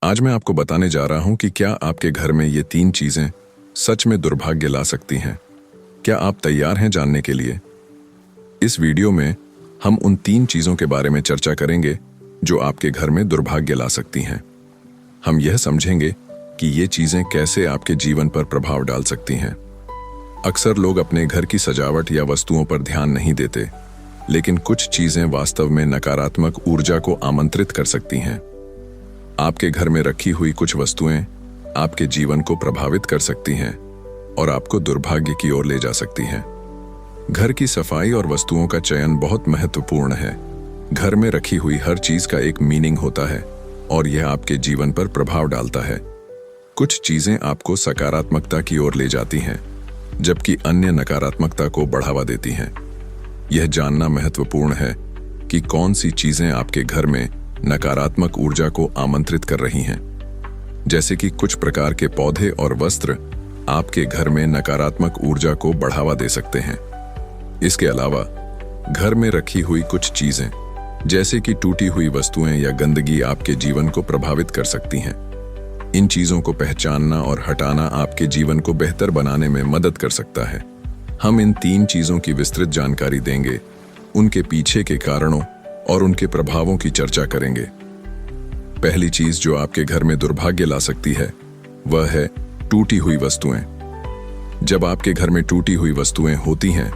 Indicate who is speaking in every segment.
Speaker 1: आज मैं आपको बताने जा रहा हूं कि क्या आपके घर में ये 3 चीजें सच में दुर्भाग्य ला सकती हैं। क्या आप तैयार हैं जानने के लिए? इस वीडियो में हम उन 3 चीजों के बारे में चर्चा करेंगे जो आपके घर में दुर्भाग्य ला सकती हैं। हम यह समझेंगे कि ये चीजें कैसे आपके जीवन पर प्रभाव डाल सकती हैं। अक्सर लोग अपने घर की सजावट या वस्तुओं पर ध्यान नहीं देते, लेकिन कुछ चीजें वास्तव में नकारात्मक ऊर्जा को आमंत्रित कर सकती हैं। आपके घर में रखी हुई कुछ वस्तुएं आपके जीवन को प्रभावित कर सकती हैं और आपको दुर्भाग्य की ओर ले जा सकती हैं। घर की सफाई और वस्तुओं का चयन बहुत महत्वपूर्ण है। घर में रखी हुई हर चीज का एक मीनिंग होता है और यह आपके जीवन पर प्रभाव डालता है। कुछ चीजें आपको सकारात्मकता की ओर ले जाती हैं, जबकि अन्य नकारात्मकता को बढ़ावा देती हैं। यह जानना महत्वपूर्ण है कि कौन सी चीजें आपके घर में नकारात्मक ऊर्जा को आमंत्रित कर रही हैं। जैसे कि कुछ प्रकार के पौधे और वस्त्र आपके घर में नकारात्मक ऊर्जा को बढ़ावा दे सकते हैं। इसके अलावा घर में रखी हुई कुछ चीजें जैसे कि टूटी हुई वस्तुएं या गंदगी आपके जीवन को प्रभावित कर सकती हैं। इन चीजों को पहचानना और हटाना आपके जीवन को बेहतर बनाने में मदद कर सकता है। हम इन 3 चीजों की विस्तृत जानकारी देंगे, उनके पीछे के कारणों और उनके प्रभावों की चर्चा करेंगे। पहली चीज जो आपके घर में दुर्भाग्य ला सकती है वह है टूटी हुई वस्तुएं। जब आपके घर में टूटी हुई वस्तुएं होती हैं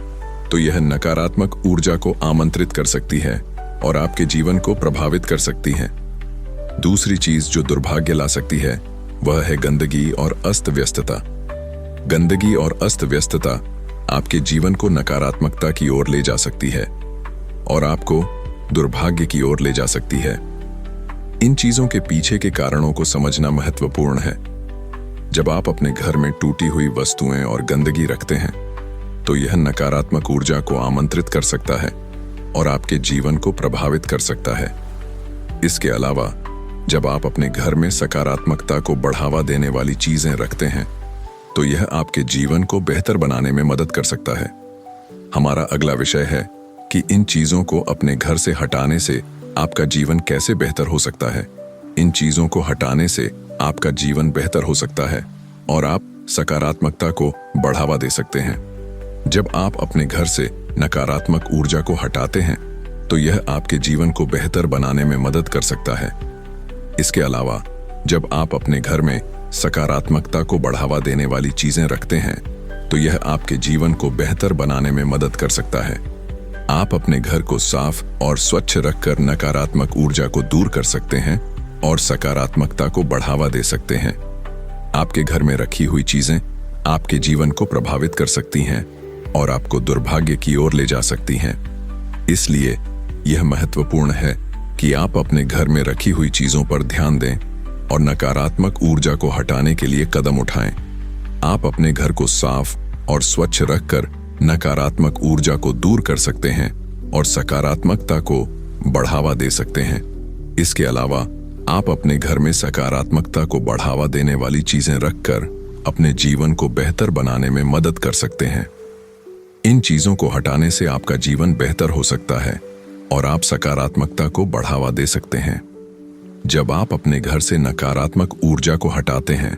Speaker 1: तो यह नकारात्मक ऊर्जा को आमंत्रित कर सकती है और आपके जीवन को प्रभावित कर सकती है। दूसरी चीज जो दुर्भाग्य ला सकती है वह है गंदगी और अस्त व्यस्तता। गंदगी और अस्त व्यस्तता आपके जीवन को नकारात्मकता की ओर ले जा सकती है और आपको दुर्भाग्य की ओर ले जा सकती है। इन चीजों के पीछे के कारणों को समझना महत्वपूर्ण है। जब आप अपने घर में टूटी हुई वस्तुएं और गंदगी रखते हैं तो यह नकारात्मक ऊर्जा को आमंत्रित कर सकता है और आपके जीवन को प्रभावित कर सकता है। इसके अलावा जब आप अपने घर में सकारात्मकता को बढ़ावा देने वाली चीजें रखते हैं तो यह आपके जीवन को बेहतर बनाने में मदद कर सकता है। हमारा अगला विषय है कि इन चीजों को अपने घर से हटाने से आपका जीवन कैसे बेहतर हो सकता है। इन चीजों को हटाने से आपका जीवन बेहतर हो सकता है और आप सकारात्मकता को बढ़ावा दे सकते हैं। जब आप अपने घर से नकारात्मक ऊर्जा को हटाते हैं तो यह आपके जीवन को बेहतर बनाने में मदद कर सकता है। इसके अलावा जब आप अपने घर में सकारात्मकता को बढ़ावा देने वाली चीजें रखते हैं तो यह आपके जीवन को बेहतर बनाने में मदद कर सकता है। आप अपने घर को साफ और स्वच्छ रखकर नकारात्मक ऊर्जा को दूर कर सकते हैं और सकारात्मकता को बढ़ावा दे सकते हैं। आपके घर में रखी हुई चीजें आपके जीवन को प्रभावित कर सकती हैं और आपको दुर्भाग्य की ओर ले जा सकती हैं। इसलिए यह महत्वपूर्ण है कि आप अपने घर में रखी हुई चीजों पर ध्यान दें और नकारात्मक ऊर्जा को हटाने के लिए कदम उठाएं। आप अपने घर को साफ और स्वच्छ रखकर नकारात्मक ऊर्जा को दूर कर सकते हैं और सकारात्मकता को बढ़ावा दे सकते हैं। इसके अलावा आप अपने घर में सकारात्मकता को बढ़ावा देने वाली चीजें रखकर अपने जीवन को बेहतर बनाने में मदद कर सकते हैं। इन चीजों को हटाने से आपका जीवन बेहतर हो सकता है और आप सकारात्मकता को बढ़ावा दे सकते हैं। जब आप अपने घर से नकारात्मक ऊर्जा को हटाते हैं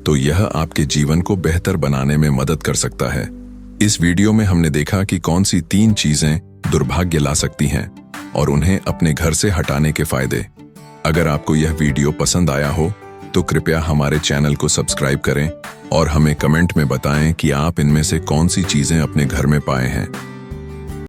Speaker 1: तो यह आपके जीवन को बेहतर बनाने में मदद कर सकता है। इस वीडियो में हमने देखा कि कौन सी 3 चीजें दुर्भाग्य ला सकती हैं और उन्हें अपने घर से हटाने के फायदे। अगर आपको यह वीडियो पसंद आया हो तो कृपया हमारे चैनल को सब्सक्राइब करें और हमें कमेंट में बताएं कि आप इनमें से कौन सी चीजें अपने घर में पाए हैं।